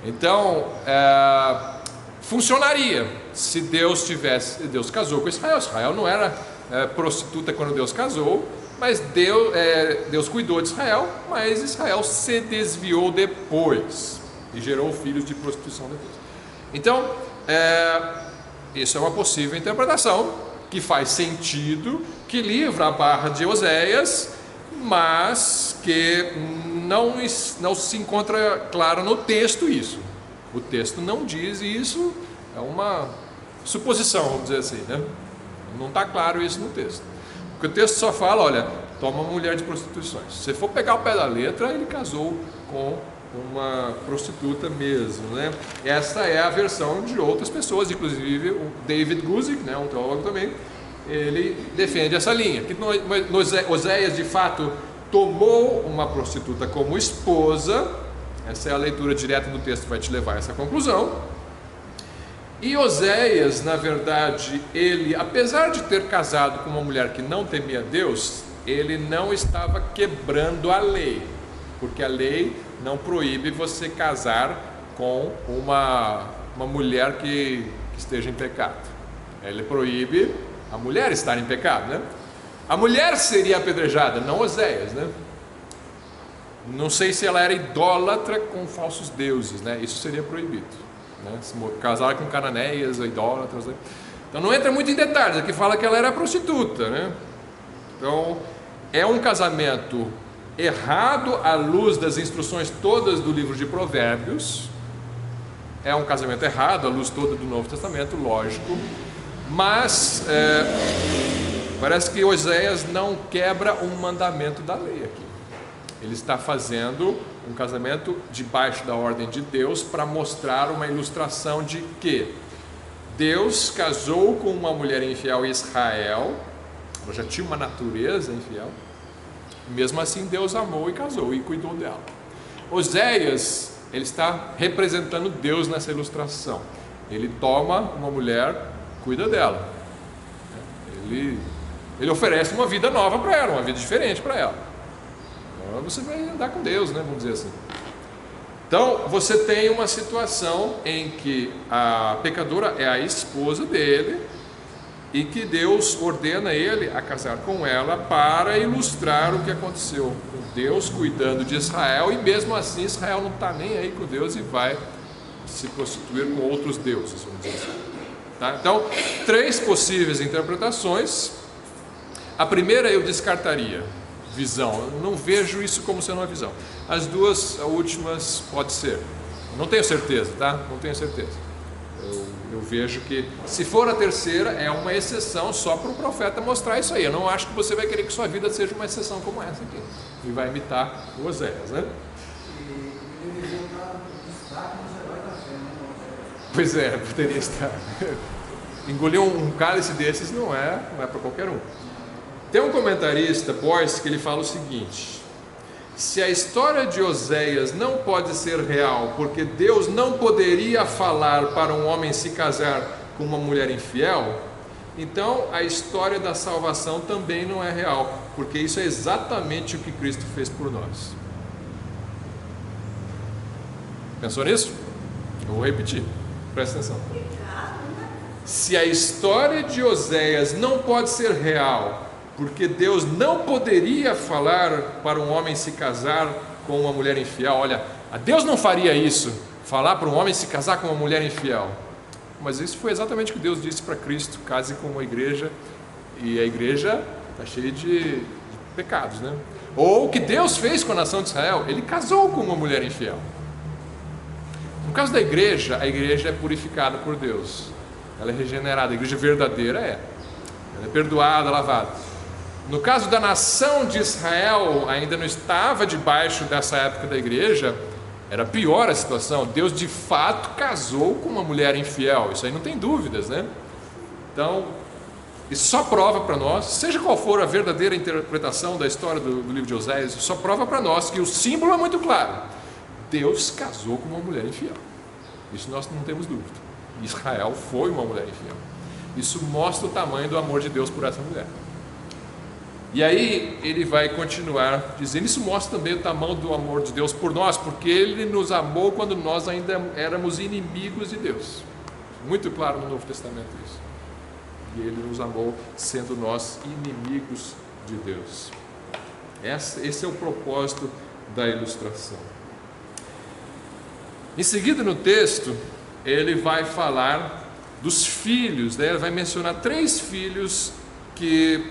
Speaker 1: Então, funcionaria se Deus casou com Israel. Israel não era prostituta quando Deus casou, mas Deus cuidou de Israel, mas Israel se desviou depois e gerou filhos de prostituição depois. Então, isso é uma possível interpretação que faz sentido, que livra a barra de Oséias, mas que não se encontra claro no texto isso. O texto não diz isso, é uma suposição, vamos dizer assim, né? Não está claro isso no texto. Porque o texto só fala: olha, toma uma mulher de prostituições. Se você for pegar o pé da letra, ele casou com uma prostituta mesmo, né? Essa é a versão de outras pessoas, inclusive o David Guzik, né, um teólogo também, ele defende essa linha, que Oséias de fato tomou uma prostituta como esposa. Essa é a leitura direta do texto que vai te levar a essa conclusão. E Oséias, na verdade, ele, apesar de ter casado com uma mulher que não temia Deus, ele não estava quebrando a lei, porque a lei não proíbe você casar com uma mulher que esteja em pecado. Ele proíbe a mulher estar em pecado, né? A mulher seria apedrejada, não Oséias, né? Não sei se ela era idólatra com falsos deuses, né? Isso seria proibido, né? Se casar com cananeias ou idólatras, né? Então não entra muito em detalhes, aqui fala que ela era prostituta, né? Então é um casamento errado à luz das instruções todas do livro de Provérbios. É um casamento errado à luz toda do Novo Testamento, lógico. Mas parece que Oséias não quebra um mandamento da lei aqui. Ele está fazendo um casamento debaixo da ordem de Deus para mostrar uma ilustração de que Deus casou com uma mulher infiel em Israel. Ela já tinha uma natureza infiel. Mesmo assim Deus amou e casou e cuidou dela. Oséias, ele está representando Deus nessa ilustração. Ele toma uma mulher, cuida dela. Ele oferece uma vida nova para ela, uma vida diferente para ela. Agora você vai andar com Deus, né? Vamos dizer assim. Então você tem uma situação em que a pecadora é a esposa dele e que Deus ordena ele a casar com ela para ilustrar o que aconteceu. Deus cuidando de Israel, e mesmo assim Israel não está nem aí com Deus e vai se prostituir com outros deuses, vamos dizer assim. Tá? Então, 3 possíveis interpretações. A primeira eu descartaria: visão. Eu não vejo isso como sendo uma visão. As duas últimas pode ser. Não tenho certeza, tá? Não tenho certeza. Eu vejo que, se for a terceira, é uma exceção só para o profeta mostrar isso aí. Eu não acho que você vai querer que sua vida seja uma exceção como essa aqui, e vai imitar o Oséias, né? Pois é, poderia estar. engolir um cálice desses não é para qualquer um. Tem um comentarista, Boyce, que ele fala o seguinte: se a história de Oséias não pode ser real, porque Deus não poderia falar para um homem se casar com uma mulher infiel, então a história da salvação também não é real, porque isso é exatamente o que Cristo fez por nós. Pensou nisso? Eu vou repetir, presta atenção. Se a história de Oséias não pode ser real, porque Deus não poderia falar para um homem se casar com uma mulher infiel. Olha, Deus não faria isso, falar para um homem se casar com uma mulher infiel. Mas isso foi exatamente o que Deus disse para Cristo: case com uma igreja, e a igreja está cheia de pecados, né? Ou o que Deus fez com a nação de Israel, Ele casou com uma mulher infiel. No caso da igreja, a igreja é purificada por Deus, ela é regenerada, a igreja verdadeira ela é perdoada, lavada. No caso da nação de Israel, ainda não estava debaixo dessa época da igreja, era pior a situação. Deus de fato casou com uma mulher infiel, isso aí não tem dúvidas, né? Então, isso só prova para nós, seja qual for a verdadeira interpretação da história do livro de Oséias, só prova para nós que o símbolo é muito claro: Deus casou com uma mulher infiel. Isso nós não temos dúvida. Israel foi uma mulher infiel. Isso mostra o tamanho do amor de Deus por essa mulher. E aí ele vai continuar dizendo, isso mostra também o tamanho do amor de Deus por nós, porque Ele nos amou quando nós ainda éramos inimigos de Deus. Muito claro no Novo Testamento isso. E Ele nos amou sendo nós inimigos de Deus. Esse é o propósito da ilustração. Em seguida no texto, ele vai falar dos filhos, né? Ele vai mencionar 3 filhos que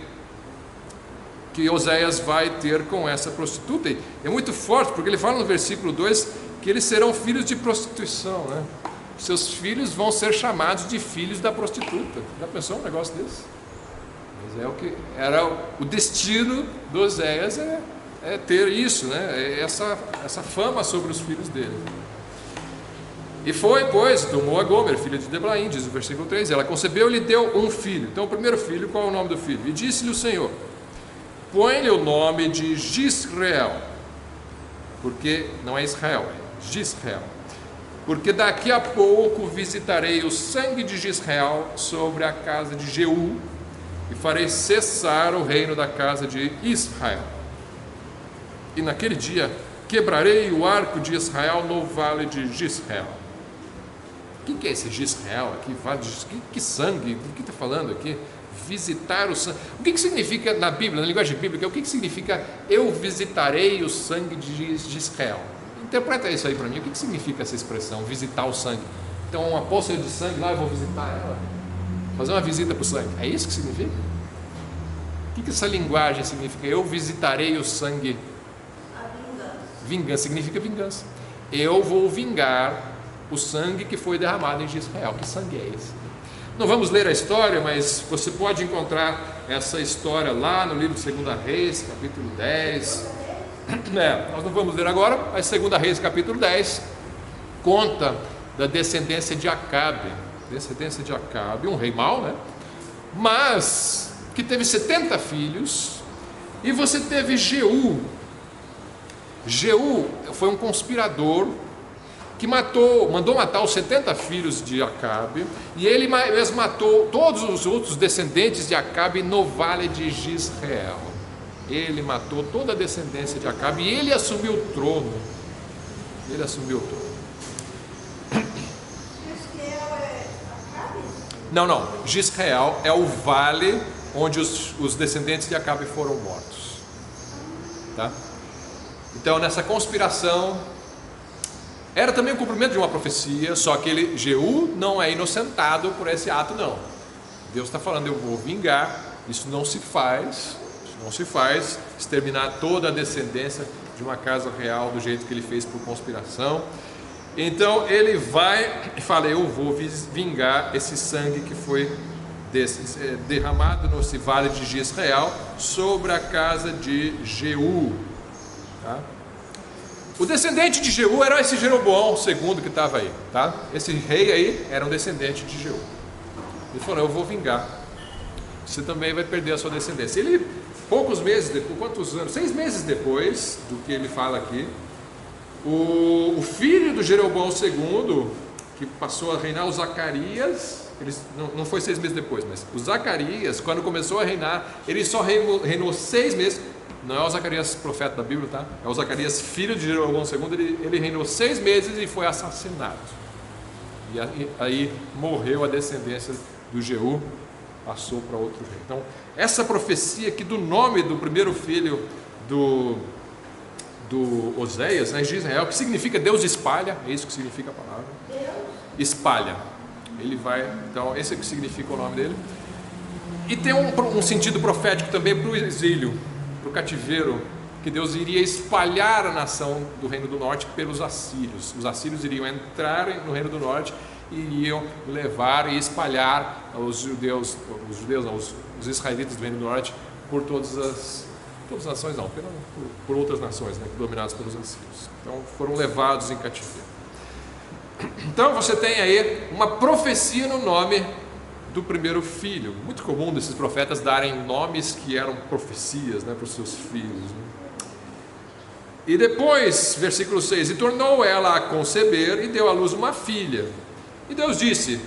Speaker 1: Oséias vai ter com essa prostituta. E é muito forte, porque ele fala no versículo 2 que eles serão filhos de prostituição, né? Seus filhos vão ser chamados de filhos da prostituta. Já pensou um negócio desse? Mas é o que era o destino de Oséias, é ter isso, né? Essa fama sobre os filhos dele. E foi, pois, tomou a Gomer, filha de Deblaim, diz o versículo 3, ela concebeu e lhe deu um filho. Então o primeiro filho, qual é o nome do filho? E disse-lhe o Senhor: põe-lhe o nome de Gisrael, porque não é Israel, é Gisrael, porque daqui a pouco visitarei o sangue de Gisrael sobre a casa de Jeú, e farei cessar o reino da casa de Israel. E naquele dia quebrarei o arco de Israel no vale de Gisrael. O que é esse Gisrael aqui? Que sangue? Do que está falando aqui? Visitar o sangue. O que significa na Bíblia, na linguagem bíblica, o que significa eu visitarei o sangue de Israel? Interpreta isso aí para mim. O que significa essa expressão, visitar o sangue? Então, uma poça de sangue lá, eu vou visitar ela, fazer uma visita para o sangue. É isso que significa? O que essa linguagem significa? Eu visitarei o sangue. Vingança significa vingança. Eu vou vingar o sangue que foi derramado em Israel. Que sangue é esse? Não vamos ler a história, mas você pode encontrar essa história lá no livro de 2 Reis, capítulo 10. Nós não vamos ler agora, mas 2 Reis, capítulo 10, conta da descendência de Acabe. Descendência de Acabe, um rei mau, né? Mas que teve 70 filhos. E você teve Jeú. Jeú foi um conspirador que mandou matar os 70 filhos de Acabe, e ele mesmo matou todos os outros descendentes de Acabe no vale de Gisrael. Ele matou toda a descendência de Acabe e ele assumiu o trono. Ele assumiu o trono.
Speaker 2: Gisrael é Acabe?
Speaker 1: Não. Gisrael é o vale onde os descendentes de Acabe foram mortos. Tá? Então, nessa conspiração, era também o cumprimento de uma profecia, só que Jeú não é inocentado por esse ato, não. Deus está falando, eu vou vingar, isso não se faz, exterminar toda a descendência de uma casa real do jeito que ele fez por conspiração. Então ele vai e fala, eu vou vingar esse sangue que foi derramado nesse vale de Gisrael sobre a casa de Jeú. Tá? O descendente de Jeú era esse Jeroboão II que estava aí, tá? Esse rei aí era um descendente de Jeú. Ele falou: eu vou vingar, você também vai perder a sua descendência. Ele, poucos meses depois, quantos anos? 6 meses depois do que ele fala aqui, o filho do Jeroboão II, que passou a reinar, o Zacarias, não foi 6 meses depois, mas o Zacarias, quando começou a reinar, ele só reinou 6 meses. Não é o Zacarias profeta da Bíblia, tá? É o Zacarias filho de Jeroboão II. Ele reinou 6 meses e foi assassinado. E aí morreu a descendência do Jeú, passou para outro rei. Então, essa profecia aqui do nome do primeiro filho do Oséias, né, de Israel, que significa Deus espalha, é isso que significa a palavra. Espalha. Ele vai, então, esse é o que significa o nome dele. E tem um sentido profético também para o exílio, para o cativeiro, que Deus iria espalhar a nação do Reino do Norte pelos assírios. Os assírios iriam entrar no Reino do Norte e iriam levar e espalhar os israelitas do Reino do Norte por todas as nações, não, por outras nações, né, dominadas pelos assírios. Então foram levados em cativeiro. Então você tem aí uma profecia no nome do primeiro filho. Muito comum desses profetas darem nomes que eram profecias, né, para os seus filhos, né? E depois, versículo 6: e tornou ela a conceber e deu à luz uma filha. E Deus disse: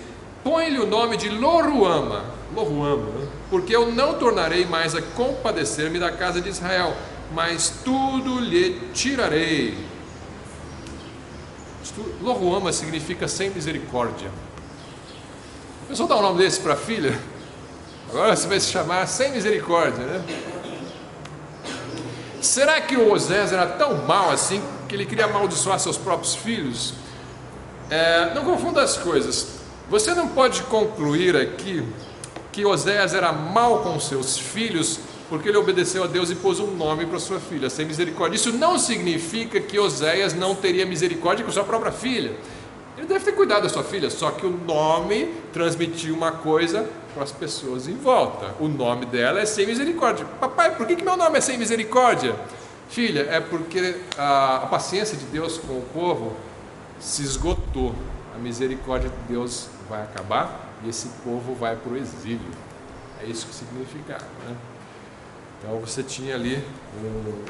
Speaker 1: põe-lhe o nome de Loruama, né? Porque eu não tornarei mais a compadecer-me da casa de Israel, mas tudo lhe tirarei. Loruama significa sem misericórdia. A pessoa dá um nome desse para a filha, agora você vai se chamar sem misericórdia, né? Será que o Oséias era tão mau assim que ele queria amaldiçoar seus próprios filhos? Não confunda as coisas. Você não pode concluir aqui que Oséias era mau com seus filhos porque ele obedeceu a Deus e pôs um nome para sua filha, sem misericórdia. Isso não significa que Oséias não teria misericórdia com sua própria filha. Ele deve ter cuidado da sua filha, só que o nome transmitiu uma coisa para as pessoas em volta. O nome dela é sem misericórdia. Papai, por que meu nome é sem misericórdia? Filha, é porque a paciência de Deus com o povo se esgotou. A misericórdia de Deus vai acabar e esse povo vai para o exílio. É isso que significava, né? Então você tinha ali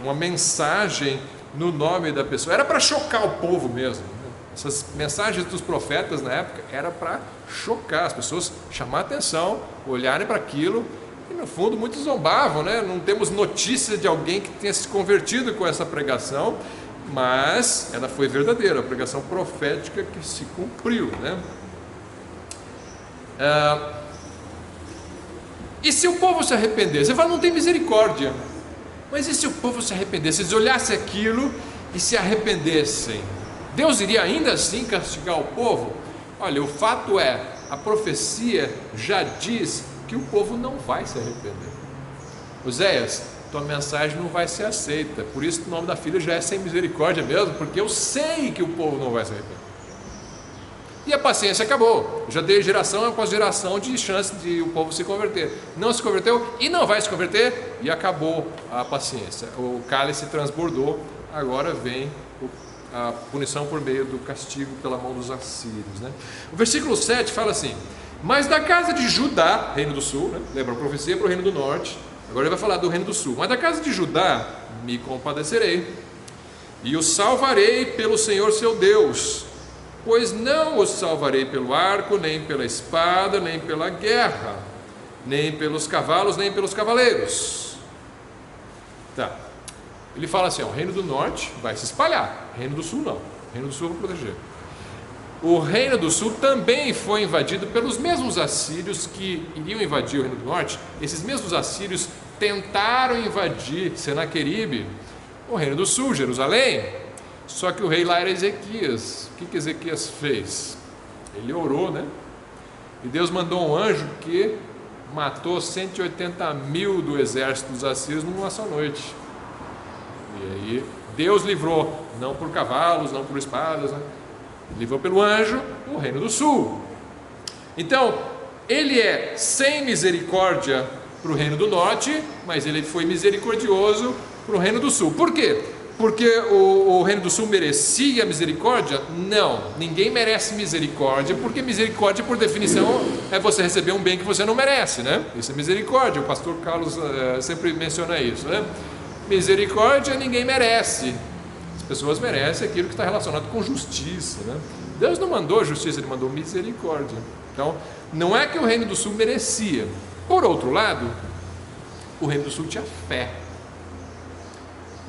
Speaker 1: uma mensagem no nome da pessoa. Era para chocar o povo mesmo, né? Essas mensagens dos profetas na época era para chocar as pessoas, chamar a atenção, olharem para aquilo. E no fundo muitos zombavam, né? Não temos notícia de alguém que tenha se convertido com essa pregação, mas ela foi verdadeira, a pregação profética que se cumpriu, né? E se o povo se arrependesse? Você fala, não tem misericórdia. Mas e se o povo se arrependesse? Eles olhassem aquilo e se arrependessem? Deus iria ainda assim castigar o povo? Olha, o fato é, a profecia já diz que o povo não vai se arrepender. Oséias, tua mensagem não vai ser aceita, por isso o nome da filha já é sem misericórdia mesmo, porque eu sei que o povo não vai se arrepender. E a paciência acabou. Eu já dei geração após geração de chance de o povo se converter. Não se converteu e não vai se converter, e acabou a paciência. O cálice transbordou, agora vem a punição por meio do castigo pela mão dos assírios, né? O versículo 7 fala assim: mas da casa de Judá, reino do sul, né? Lembra a profecia para o reino do norte, agora ele vai falar do reino do sul. Mas da casa de Judá me compadecerei e o salvarei pelo Senhor seu Deus, pois não os salvarei pelo arco, nem pela espada, nem pela guerra, nem pelos cavalos, nem pelos cavaleiros. Tá. Ele fala assim, ó, o reino do norte vai se espalhar, o reino do sul não, o reino do sul eu vou proteger. O reino do sul também foi invadido pelos mesmos assírios que iriam invadir o reino do norte. Esses mesmos assírios tentaram invadir Senaqueribe, o reino do sul, Jerusalém. Só que o rei lá era Ezequias. O que Ezequias fez? Ele orou, né? E Deus mandou um anjo que matou 180 mil do exército dos assírios numa só noite. E aí Deus livrou, não por cavalos, não por espadas, né? Livrou pelo anjo o reino do sul. Então, ele é sem misericórdia para o reino do norte, mas ele foi misericordioso para o reino do sul. Por quê? porque o Reino do Sul merecia misericórdia? Não, ninguém merece misericórdia, porque misericórdia, por definição, é você receber um bem que você não merece, né? Isso é misericórdia, o pastor Carlos sempre menciona isso, né? Misericórdia ninguém merece, as pessoas merecem aquilo que está relacionado com justiça, né? Deus não mandou justiça, Ele mandou misericórdia. Então, não é que o Reino do Sul merecia. Por outro lado, o Reino do Sul tinha fé.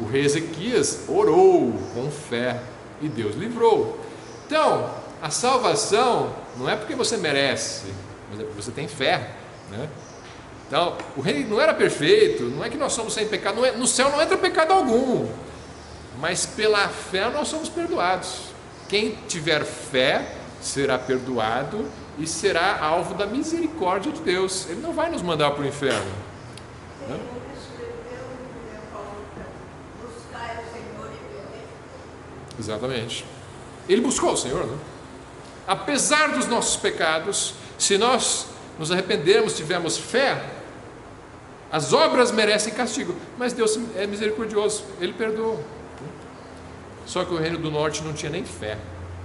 Speaker 1: O rei Ezequias orou com fé e Deus livrou. Então, a salvação não é porque você merece, mas é porque você tem fé, né? Então, o rei não era perfeito, não é que nós somos sem pecado, no céu não entra pecado algum, mas pela fé nós somos perdoados. Quem tiver fé será perdoado e será alvo da misericórdia de Deus. Ele não vai nos mandar para o inferno, né? Exatamente. Ele buscou o Senhor, né? Apesar dos nossos pecados, se nós nos arrependermos, tivermos fé, as obras merecem castigo, mas Deus é misericordioso, Ele perdoou. Só que o Reino do Norte não tinha nem fé,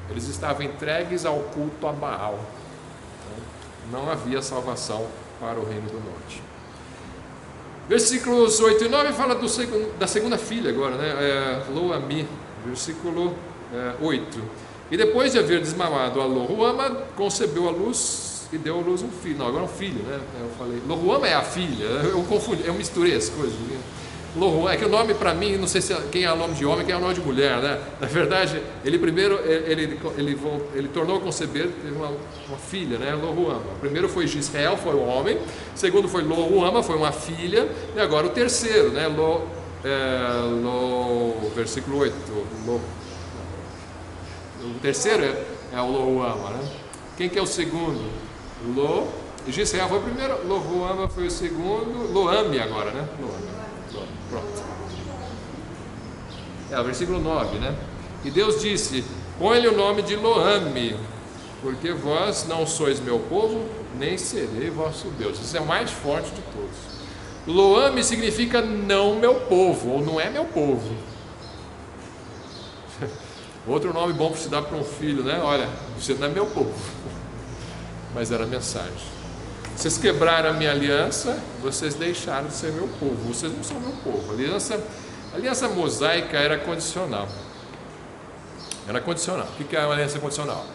Speaker 1: eles estavam entregues ao culto a Baal. Então, não havia salvação para o Reino do Norte. Versículos 8 e 9 fala da segunda filha agora, né? Lo-Ami, versículo 8. E depois de haver desmamado a Lo-Ruama, concebeu a luz e deu à luz um filho. Não, agora um filho, né? Eu falei, Lo-Ruama é a filha, eu confundi, eu misturei as coisas. Lo-Ruama, é que o nome para mim, não sei se quem é o nome de homem, quem é o nome de mulher, né? Na verdade, ele primeiro, ele tornou a conceber, teve uma filha, né? Lo-Ruama. O primeiro foi Gisrael, foi o homem. O segundo foi Lo-Ruama, foi uma filha. E agora o terceiro, né? Versículo 8. O terceiro é o Lo-Ruama, né? Quem que é o segundo? Gisrael foi o primeiro, Lo-Ruama foi o segundo, Lo-Ami agora, né? Lo-Ami. Pronto. O versículo 9, né? E Deus disse: põe-lhe o nome de Lo-Ami, porque vós não sois meu povo, nem serei vosso Deus. Isso é o mais forte de todos. Lo-Ami significa não meu povo, ou não é meu povo. Outro nome bom para se dar para um filho, né? Olha, você não é meu povo. Mas era a mensagem. Vocês quebraram a minha aliança, vocês deixaram de ser meu povo. Vocês não são meu povo. A aliança mosaica era condicional. Era condicional. O que é uma aliança condicional?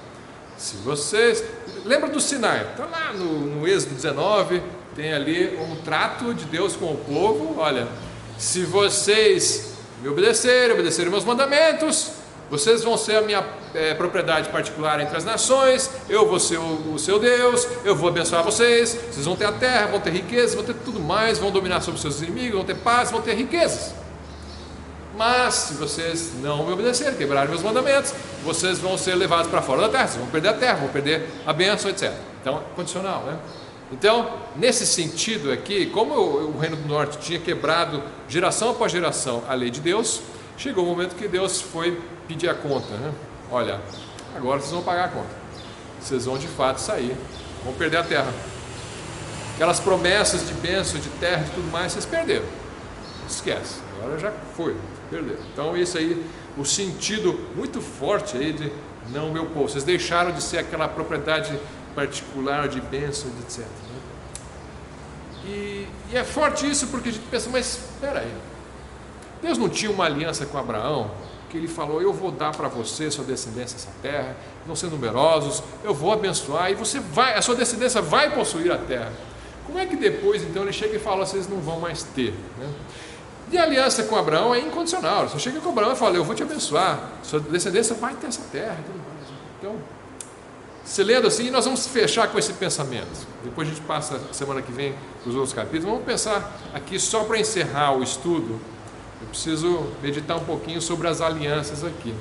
Speaker 1: Se vocês... Lembra do Sinai? Está lá no Êxodo 19, tem ali um trato de Deus com o povo. Olha, se vocês me obedecerem meus mandamentos, vocês vão ser a minha propriedade particular entre as nações, eu vou ser o seu Deus, eu vou abençoar vocês, vocês vão ter a terra, vão ter riquezas, vão ter tudo mais, vão dominar sobre os seus inimigos, vão ter paz, vão ter riquezas. Mas se vocês não me obedecerem, quebrarem meus mandamentos, vocês vão ser levados para fora da terra, vocês vão perder a terra, vão perder a bênção, etc. Então, condicional, né? Então, nesse sentido aqui, como o Reino do Norte tinha quebrado geração após geração a lei de Deus, chegou o momento que Deus foi pedir a conta, né? Olha, agora vocês vão pagar a conta. Vocês vão de fato sair, vão perder a terra. Aquelas promessas de bênção, de terra e tudo mais, vocês perderam. Esquece, agora já foi, perderam. Então isso aí, o sentido muito forte aí de não meu povo. Vocês deixaram de ser aquela propriedade particular de bênção, etc. Né? E é forte isso porque a gente pensa, mas espera aí, Deus não tinha uma aliança com Abraão, que ele falou, eu vou dar para você, sua descendência, essa terra, vão ser numerosos, eu vou abençoar, e a sua descendência vai possuir a terra. Como é que depois, então, ele chega e fala, vocês não vão mais ter, né? E a aliança com Abraão é incondicional, você chega com Abraão e fala, eu vou te abençoar, sua descendência vai ter essa terra, e tudo mais. Então, se lendo assim, nós vamos fechar com esse pensamento, depois a gente passa, semana que vem, os outros capítulos, vamos pensar aqui, só para encerrar o estudo, eu preciso meditar um pouquinho sobre as alianças aqui.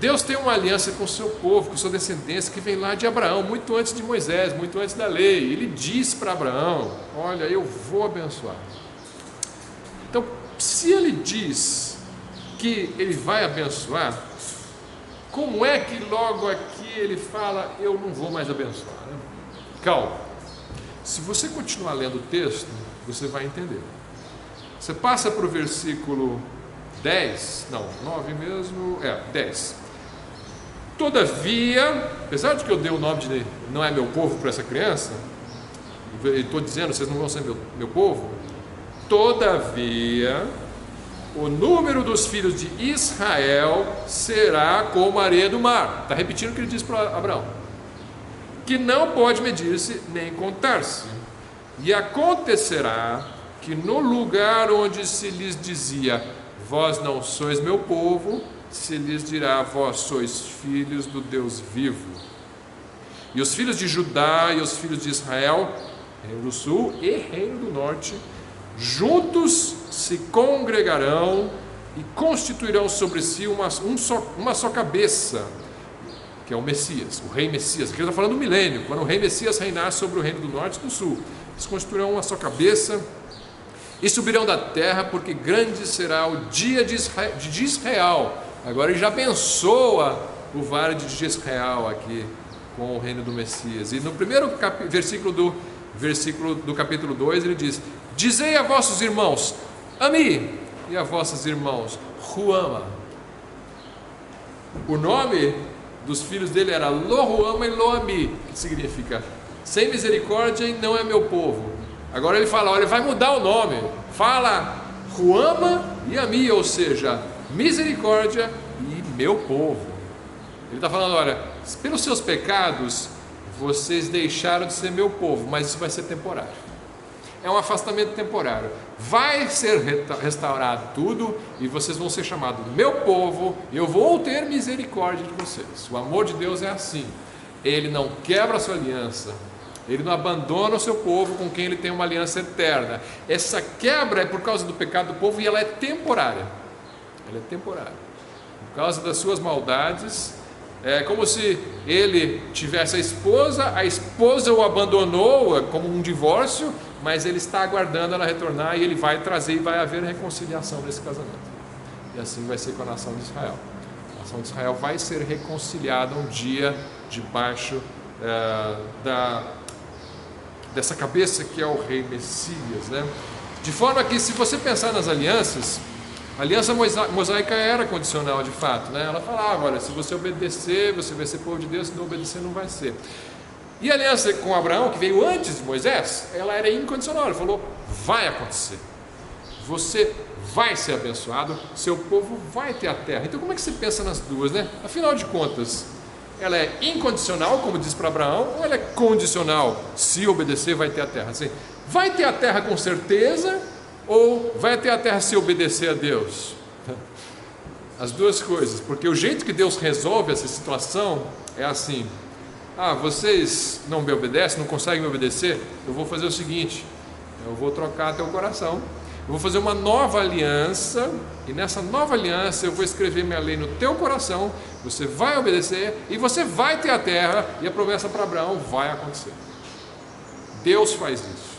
Speaker 1: Deus tem uma aliança com o seu povo, com sua descendência, que vem lá de Abraão, muito antes de Moisés, muito antes da lei. Ele diz para Abraão, olha, eu vou abençoar. Então, se ele diz que ele vai abençoar, como é que logo aqui ele fala, eu não vou mais abençoar? Né? Calma, se você continuar lendo o texto, você vai entender. Você passa para o versículo 10, não, 9 mesmo, 10. Todavia, apesar de que eu dei o nome de não é meu povo para essa criança, e estou dizendo, vocês não vão ser meu povo, todavia, o número dos filhos de Israel será como a areia do mar. Está repetindo o que ele disse para Abraão, que não pode medir-se nem contar-se. E acontecerá que no lugar onde se lhes dizia, vós não sois meu povo, se lhes dirá, vós sois filhos do Deus vivo. E os filhos de Judá e os filhos de Israel, Reino do Sul e Reino do Norte, juntos se congregarão e constituirão sobre si uma só cabeça, que é o Messias, o rei Messias. Aqui ele está falando do milênio, quando o rei Messias reinar sobre o reino do norte e do sul. Eles constituirão uma só cabeça e subirão da terra, porque grande será o dia de Israel. Agora ele já abençoa o vale de Jezreel aqui com o reino do Messias. E no primeiro versículo do capítulo 2 ele diz, dizei a vossos irmãos, Ami, e a vossos irmãos, Ruama. O nome dos filhos dele era Lohuama e Loami, que significa sem misericórdia e não é meu povo. Agora ele fala, olha, vai mudar o nome, fala Ruama e Ami, ou seja, misericórdia e meu povo. Ele está falando, olha, pelos seus pecados vocês deixaram de ser meu povo, mas isso vai ser temporário. É um afastamento temporário. Vai ser restaurado tudo e vocês vão ser chamados meu povo e eu vou ter misericórdia de vocês. O amor de Deus é assim. Ele não quebra a sua aliança. Ele não abandona o seu povo com quem ele tem uma aliança eterna. Essa quebra é por causa do pecado do povo e ela é temporária. Ela é temporária. Por causa das suas maldades. É como se ele tivesse a esposa o abandonou como um divórcio, mas ele está aguardando ela retornar e ele vai trazer e vai haver reconciliação nesse casamento. E assim vai ser com a nação de Israel. A nação de Israel vai ser reconciliada um dia debaixo dessa cabeça que é o rei Messias, né? De forma que, se você pensar nas alianças, a aliança mosaica era condicional de fato, né? Ela falava, olha, se você obedecer, você vai ser povo de Deus, se não obedecer, não vai ser. E a aliança com Abraão, que veio antes de Moisés, ela era incondicional. Ele falou, vai acontecer, você vai ser abençoado, seu povo vai ter a terra. Então como é que você pensa nas duas, né? Afinal de contas, ela é incondicional, como diz para Abraão, ou ela é condicional, se obedecer vai ter a terra? Assim, vai ter a terra com certeza, ou vai ter a terra se obedecer a Deus? As duas coisas, porque o jeito que Deus resolve essa situação é assim, vocês não me obedecem, não conseguem me obedecer, eu vou fazer o seguinte, eu vou trocar teu coração, eu vou fazer uma nova aliança, e nessa nova aliança eu vou escrever minha lei no teu coração, você vai obedecer, e você vai ter a terra, e a promessa para Abraão vai acontecer. Deus faz isso,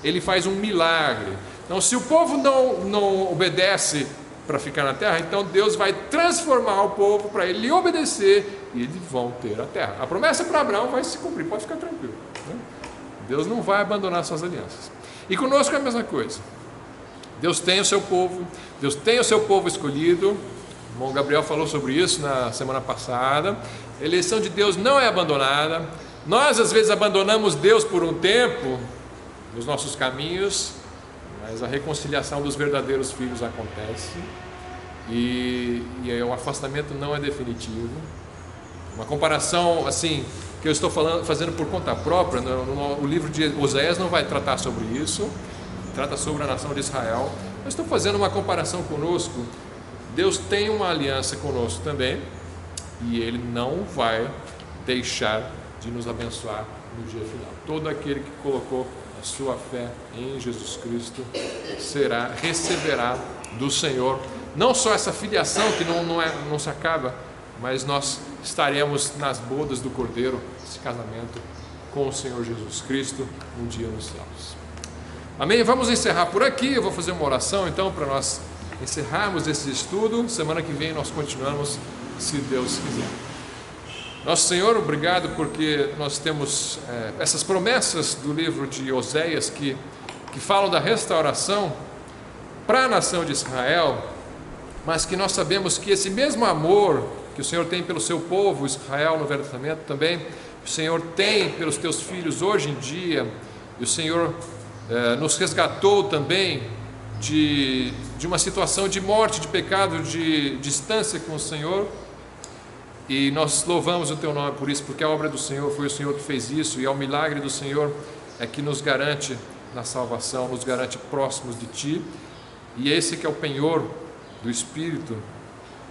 Speaker 1: Ele faz um milagre. Então, se o povo não obedece para ficar na terra, então Deus vai transformar o povo para ele obedecer e eles vão ter a terra. A promessa para Abraão vai se cumprir, pode ficar tranquilo, né? Deus não vai abandonar suas alianças. E conosco é a mesma coisa. Deus tem o seu povo, Deus tem o seu povo escolhido. O irmão Gabriel falou sobre isso na semana passada. A eleição de Deus não é abandonada. Nós às vezes abandonamos Deus por um tempo nos nossos caminhos, mas a reconciliação dos verdadeiros filhos acontece e o afastamento não é definitivo. Uma comparação assim que eu estou fazendo por conta própria, o livro de Oséias não vai tratar sobre isso, trata sobre a nação de Israel. Eu estou fazendo uma comparação conosco. Deus tem uma aliança conosco também e Ele não vai deixar de nos abençoar no dia final. Todo aquele que colocou a sua fé em Jesus Cristo receberá do Senhor não só essa filiação que não se acaba, mas nós estaremos nas bodas do Cordeiro, esse casamento com o Senhor Jesus Cristo um dia nos céus. Amém? Vamos encerrar por aqui. Eu vou fazer uma oração então para nós encerrarmos esse estudo. Semana que vem nós continuamos, se Deus quiser. Nosso Senhor, obrigado porque nós temos essas promessas do livro de Oséias que falam da restauração para a nação de Israel, mas que nós sabemos que esse mesmo amor que o Senhor tem pelo seu povo, Israel, no Velho Testamento também, o Senhor tem pelos teus filhos hoje em dia, e o Senhor nos resgatou também de uma situação de morte, de pecado, de distância com o Senhor, e nós louvamos o teu nome por isso, porque a obra do Senhor, foi o Senhor que fez isso, e é o milagre do Senhor é que nos garante na salvação, nos garante próximos de ti, e esse que é o penhor do Espírito,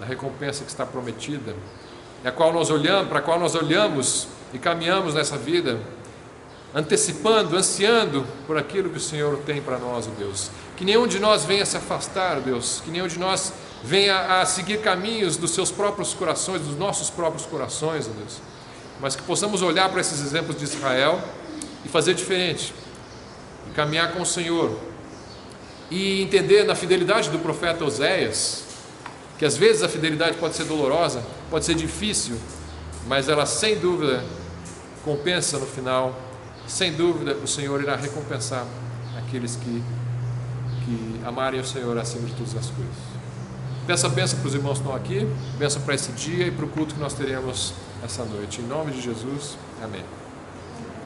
Speaker 1: da recompensa que está prometida, para a qual nós olhamos e caminhamos nessa vida, antecipando, ansiando por aquilo que o Senhor tem para nós, ó Deus. Que nenhum de nós venha se afastar, ó Deus, que nenhum de nós venha a seguir caminhos dos seus próprios corações, dos nossos próprios corações, ó Deus, mas que possamos olhar para esses exemplos de Israel e fazer diferente, e caminhar com o Senhor, e entender na fidelidade do profeta Oséias, que às vezes a fidelidade pode ser dolorosa, pode ser difícil, mas ela sem dúvida compensa no final. Sem dúvida o Senhor irá recompensar aqueles que amarem o Senhor acima de todas as coisas. Peço a bênção para os irmãos que estão aqui, bênção para esse dia e para o culto que nós teremos essa noite. Em nome de Jesus, amém.